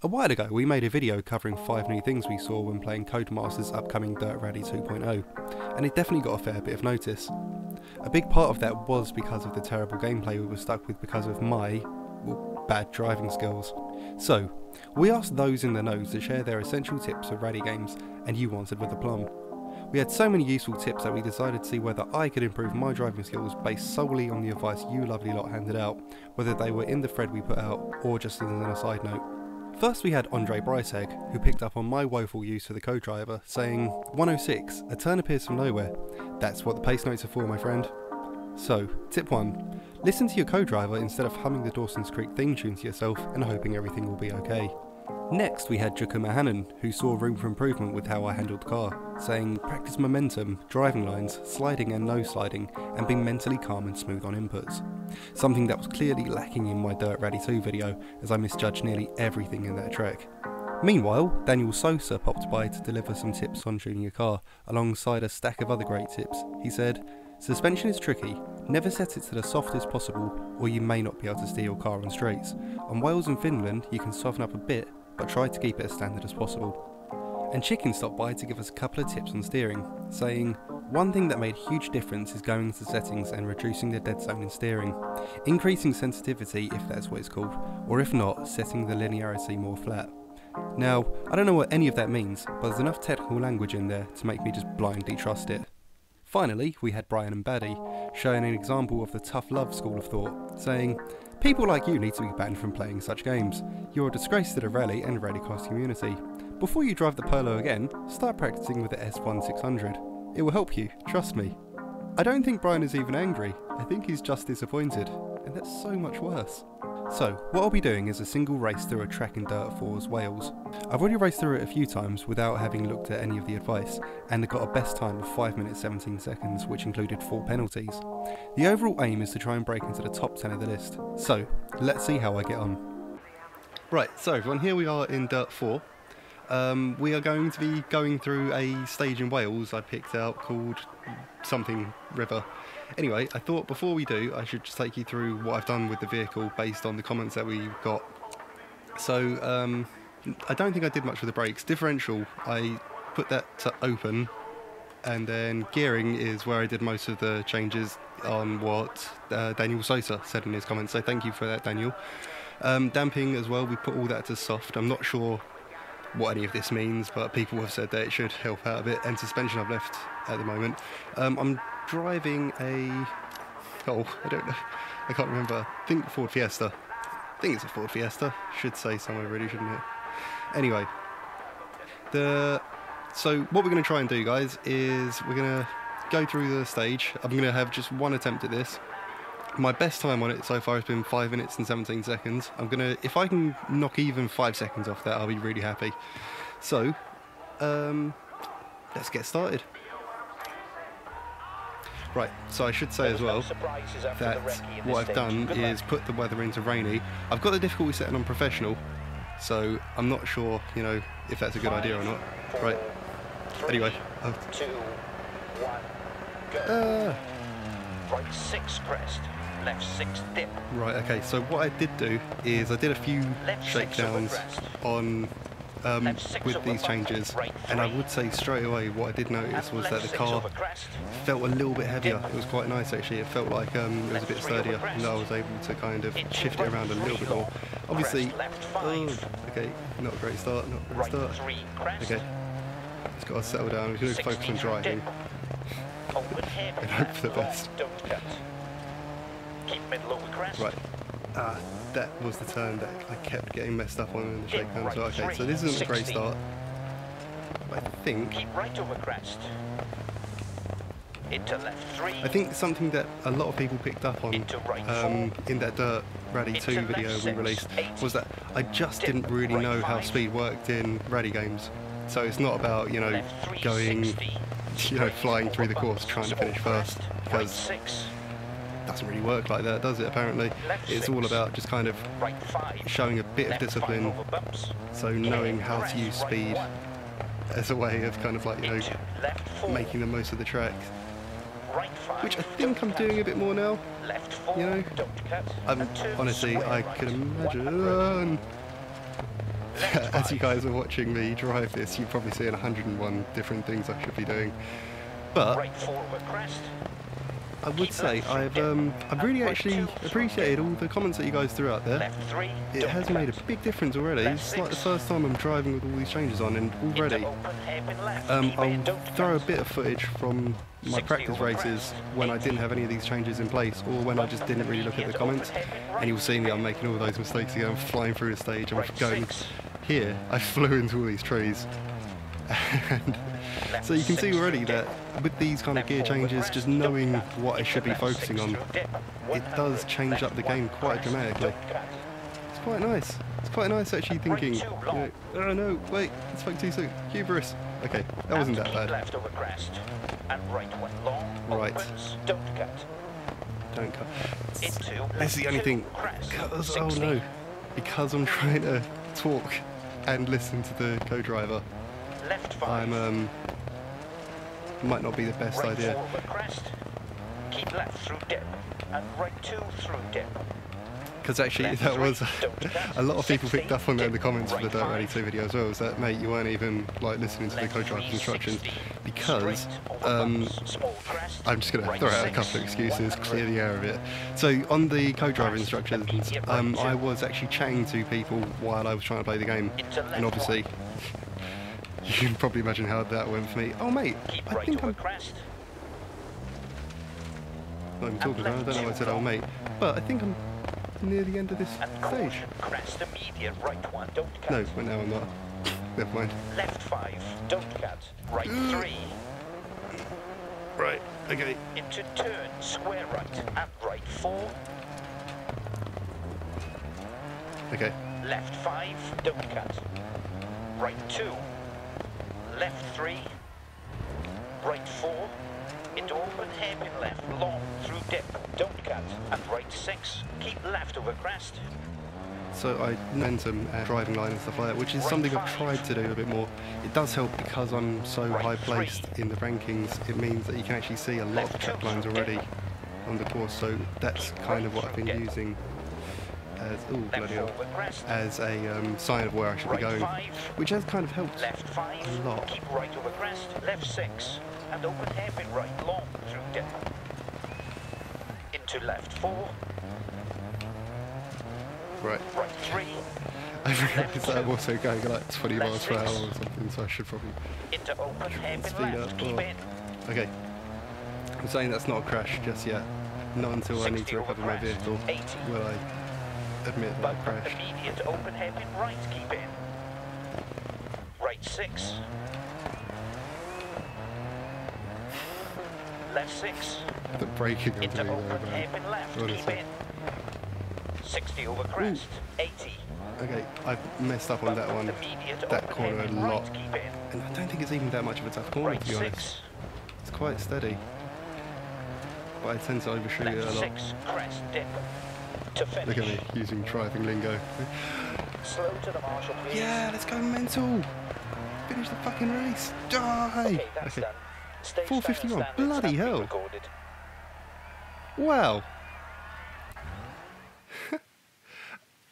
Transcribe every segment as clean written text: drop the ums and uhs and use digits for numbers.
A while ago we made a video covering 5 new things we saw when playing Codemasters' upcoming Dirt Rally 2.0, and it definitely got a fair bit of notice. A big part of that was because of the terrible gameplay we were stuck with because of my, well, bad driving skills. So, we asked those in the know to share their essential tips for rally games, and you answered with aplomb. We had so many useful tips that we decided to see whether I could improve my driving skills based solely on the advice you lovely lot handed out, whether they were in the thread we put out or just as an aside note. First we had Andre Breisegg, who picked up on my woeful use of the co-driver, saying, 106, a turn appears from nowhere. That's what the pace notes are for, my friend. So, tip 1, listen to your co-driver instead of humming the Dawson's Creek theme tune to yourself and hoping everything will be okay. Next we had Jukka Mahanan, who saw room for improvement with how I handled the car, saying practice momentum, driving lines, sliding and no sliding, and being mentally calm and smooth on inputs. Something that was clearly lacking in my Dirt Rally 2 video, as I misjudged nearly everything in that track. Meanwhile, Daniel Sosa popped by to deliver some tips on tuning your car, alongside a stack of other great tips. He said, suspension is tricky, never set it to the softest possible or you may not be able to steer your car on straights. On Wales and Finland you can soften up a bit, but try to keep it as standard as possible. And Chicken stopped by to give us a couple of tips on steering, saying, one thing that made a huge difference is going into settings and reducing the dead zone in steering, increasing sensitivity if that's what it's called, or if not, setting the linearity more flat. Now, I don't know what any of that means, but there's enough technical language in there to make me just blindly trust it. Finally, we had Brian and Baddy, showing an example of the tough love school of thought, saying, people like you need to be banned from playing such games. You're a disgrace to the rally and rallycross community. Before you drive the Polo again, start practicing with the S1600. It will help you, trust me. I don't think Brian is even angry, I think he's just disappointed, and that's so much worse. So, what I'll be doing is a single race through a track in Dirt 4's Wales. I've already raced through it a few times without having looked at any of the advice, and got a best time of 5 minutes 17 seconds, which included 4 penalties. The overall aim is to try and break into the top 10 of the list, so let's see how I get on. Right, so everyone, here we are in Dirt 4. We are going to be going through a stage in Wales I picked out called something river. Anyway, I thought before we do, I should just take you through what I've done with the vehicle based on the comments that we got. So, I don't think I did much with the brakes. Differential, I put that to open, and then gearing is where I did most of the changes on what Daniel Sosa said in his comments, so thank you for that, Daniel. Damping as well, we put all that to soft. I'm not sure what any of this means, but people have said that it should help out a bit, and suspension I've left at the moment. I'm driving a, I don't know, I can't remember, I think Ford Fiesta. I think it's a Ford Fiesta, should say somewhere really, shouldn't it? Anyway, so what we're going to try and do, guys, is we're going to go through the stage. I'm going to have just one attempt at this. My best time on it so far has been 5 minutes and 17 seconds. I'm going to, if I can knock even 5 seconds off that, I'll be really happy. So, let's get started. Right, so I should say as well that what I've done is put the weather into rainy. I've got the difficulty setting on professional, so I'm not sure, you know, if that's a good idea or not. Right, anyway. 2, 1, go. Right 6 crest, left 6 dip. Right, okay, so what I did do is I did a few shakedowns on with these changes, and I would say straight away what I did notice was that the car felt a little bit heavier. It was quite nice actually. It felt like it was a bit sturdier, and I was able to kind of shift it around a little bit more. Obviously, okay, not a great start, not a great start. Okay, just got to settle down. We're going to focus on driving and hope for the best. Right. That was the turn that I kept getting messed up on in the shakedown. So, okay, so this isn't a great start. I think. I think something that a lot of people picked up on in that Dirt Rally 2 video we released was that I just didn't really know how speed worked in rally games. So it's not about, you know, going, you know, flying through the course trying to finish first, because doesn't really work like that, does it? Apparently it's all about just kind of showing a bit of discipline, so knowing how to use speed as a way of kind of like, you know, making the most of the track, which I think I'm doing a bit more now, you know. Honestly, I could imagine as you guys are watching me drive this, you're probably seeing 101 different things I should be doing. But Right 4 over crest. I would say I've really actually appreciated all the comments that you guys threw out there. Left 3. It has made a big difference already. It's like the first time I'm driving with all these changes on, and already I'll throw a bit of footage from my practice races when I didn't have any of these changes in place, or when I just didn't really look at the comments, and you'll see me, I'm making all those mistakes again. I'm flying through the stage, I'm going here, I flew into all these trees. And so you can see already that with these kind of gear changes, just knowing what I should be focusing on, it does change up the game quite dramatically. It's quite nice. It's quite nice actually thinking, you know, oh no, wait, I spoke too soon. Hubris. Okay, that wasn't that bad. Left over crest. And right 1 long. Right. Opens, don't cut. Don't cut. Into That's the only thing. Because, oh no, because I'm trying to talk and listen to the co-driver, Left 5. might not be the best right idea. 4 over crest. Keep left through dip. And right 2 through dip. Because actually that was a lot of people picked up on that in the comments for the Dirt Rally 2 video as well, was that, mate, you weren't even like listening to the co-driver's instructions, because I'm just going to throw out a couple of excuses, clear the air of it. So on the co-driver instructions, I was actually chatting to people while I was trying to play the game, and obviously you can probably imagine how that went for me. Oh mate, I think I'm not even talking, I don't know what I said, oh mate, but I think I'm near the end of this stage. Crest immediate right 1, don't cut. No, well, now I'm not. Never mind. Left 5, don't cut. Right 3. Right, okay. Into turn, square right. And right 4. Okay. Left 5, don't cut. Right 2. Left 3. Right 4. Into open hairpin left, long, through dip, don't cut. And right 6, keep left over crest. So I momentum and driving line and stuff like that, which is something I've tried to do a bit more. It does help because I'm so high placed in the rankings. It means that you can actually see a lot of the track lines already on the course, so that's kind of what I've been using as, ooh, bloody hell, as a sign of where I should be going, which has kind of helped a lot. Keep right over crest, left 6, and open hairpin right, long, through dip. Into left 4. Right. Right 3. I realised that I'm also going like 20 miles per hour or something, so I should probably into open hairpin speed left, up. keep in. Okay. I'm saying that's not a crash just yet. Not until I need to recover my vehicle will I admit that I crashed. Immediate open hairpin right, keep in. Right 6. Left 6. The braking I'm Into doing open there, hairpin left, honestly. keep in. 60 over crest, 80. Okay, I've messed up on that one, that corner a lot. Right, keep in. And I don't think it's even that much of a tough corner, Right to be honest. 6. It's quite steady. But I tend to overshoot it a Left lot. 6, crest, dip. To finish. Look at me, using driving lingo. Slow to the marshal, please. Yeah, let's go mental! Finish the fucking race! Die! Okay, that's done. Stage 451, standards bloody have been hell! recorded. Wow!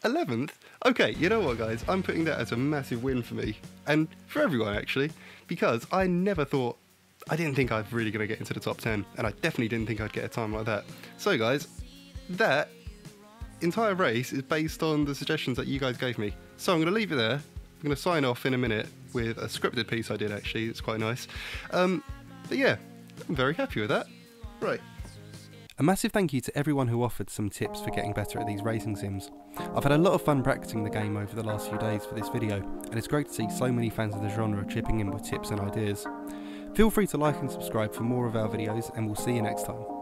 11th? Okay, you know what guys, I'm putting that as a massive win for me, and for everyone actually, because I didn't think I was really going to get into the top 10, and I definitely didn't think I'd get a time like that. So guys, that entire race is based on the suggestions that you guys gave me. So I'm going to leave it there. I'm going to sign off in a minute with a scripted piece I did actually, it's quite nice. But yeah, I'm very happy with that. Right. A massive thank you to everyone who offered some tips for getting better at these racing sims. I've had a lot of fun practicing the game over the last few days for this video, and it's great to see so many fans of the genre chipping in with tips and ideas. Feel free to like and subscribe for more of our videos, and we'll see you next time.